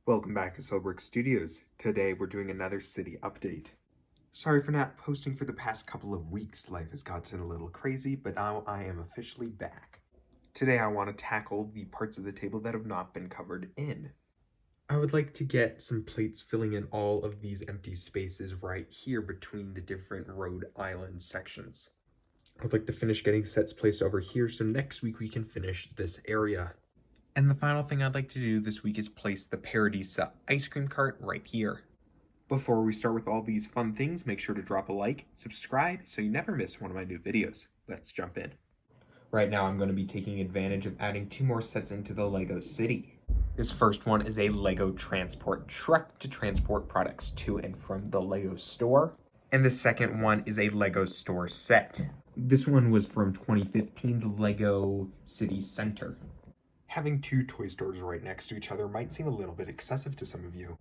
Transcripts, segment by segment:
Welcome back to Soulbrick Studios. Today we're doing another city update. Sorry for not posting for the past couple of weeks. Life has gotten a little crazy, but now I am officially back. Today I want to tackle the parts of the table that have not been covered in. I would like to get some plates filling in all of these empty spaces right here between the different Rhode Island sections. I would like to finish getting sets placed over here so next week we can finish this area. And the final thing I'd like to do this week is place the Paradisa ice cream cart right here. Before we start with all these fun things, make sure to drop a like, subscribe, so you never miss one of my new videos. Let's jump in. Right now I'm going to be taking advantage of adding 2 more sets into the Lego City. This first one is a Lego transport truck to transport products to and from the Lego store. And the second one is a Lego store set. This one was from 2015, the Lego City Center. Having 2 toy stores right next to each other might seem a little bit excessive to some of you.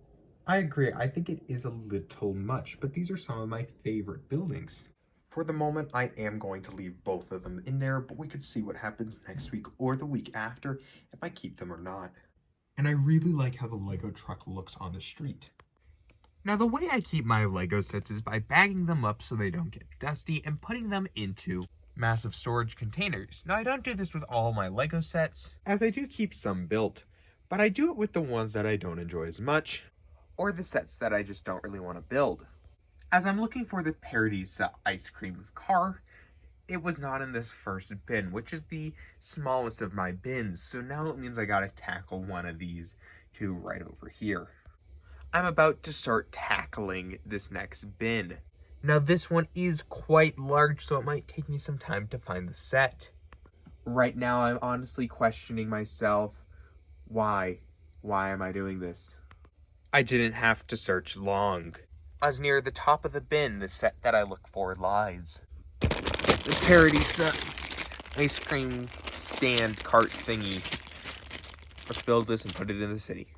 I agree, I think it is a little much, but these are some of my favorite buildings. For the moment, I am going to leave both of them in there, but we could see what happens next week or the week after if I keep them or not. And I really like how the Lego truck looks on the street. Now, the way I keep my Lego sets is by bagging them up so they don't get dusty and putting them into massive storage containers. Now, I don't do this with all my Lego sets, as I do keep some built, but I do it with the ones that I don't enjoy as much, or the sets that I just don't really want to build. As I'm looking for the Paradisa ice cream car, it was not in this first bin, which is the smallest of my bins, so now it means I gotta tackle one of these 2 right over here. I'm about to start tackling this next bin. Now this one is quite large, so it might take me some time to find the set. Right now I'm honestly questioning myself, why? Why am I doing this? I didn't have to search long. As near the top of the bin, the set that I look for lies. The Paradisa ice cream stand cart thingy. Let's build this and put it in the city.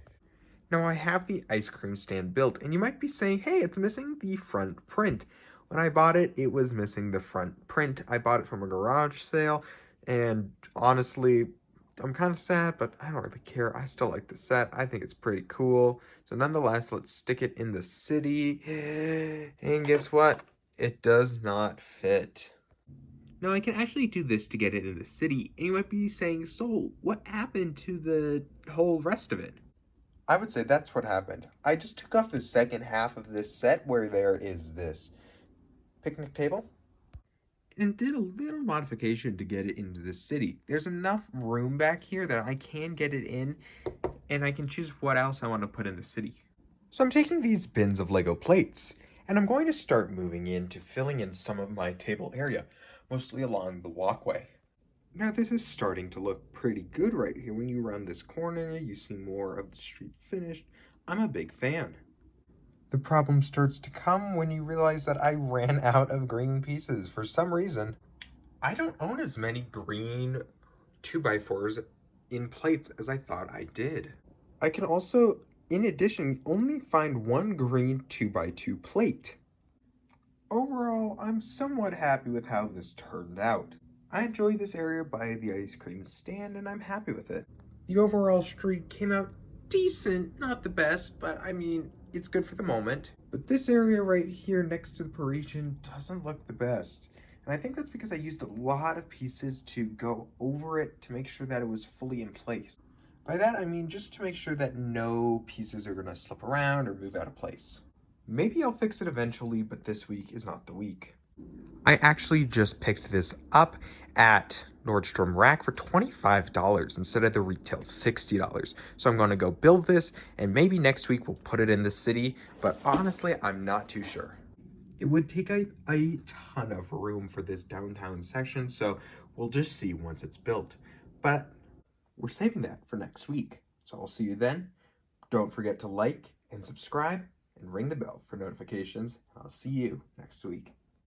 Now I have the ice cream stand built, and you might be saying, hey, it's missing the front print. When I bought it, it was missing the front print. I bought it from a garage sale, and honestly, I'm kind of sad, but I don't really care. I still like the set. I think it's pretty cool. So nonetheless, let's stick it in the city. And guess what? It does not fit. Now, I can actually do this to get it in the city, and you might be saying, so what happened to the whole rest of it? I would say that's what happened. I just took off the second half of this set where there is this picnic table and did a little modification to get it into the city. There's enough room back here that I can get it in, and I can choose what else I want to put in the city. So I'm taking these bins of Lego plates, and I'm going to start moving into filling in some of my table area, mostly along the walkway. Now this is starting to look pretty good right here. When you round this corner, you see more of the street finished. I'm a big fan. The problem starts to come when you realize that I ran out of green pieces. For some reason, I don't own as many green 2x4s in plates as I thought I did. I can also, in addition, only find 1 green 2x2 plate. Overall, I'm somewhat happy with how this turned out. I enjoy this area by the ice cream stand, and I'm happy with it. The overall street came out decent, not the best, but I mean, it's good for the moment. But this area right here next to the Parisian doesn't look the best. And I think that's because I used a lot of pieces to go over it to make sure that it was fully in place. By that, I mean just to make sure that no pieces are gonna slip around or move out of place. Maybe I'll fix it eventually, but this week is not the week. I actually just picked this up at Nordstrom Rack for $25 instead of the retail $60. So I'm going to go build this, and maybe next week we'll put it in the city, but honestly, I'm not too sure. It would take a ton of room for this downtown section, so we'll just see once it's built. But we're saving that for next week. So I'll see you then. Don't forget to like and subscribe and ring the bell for notifications. I'll see you next week.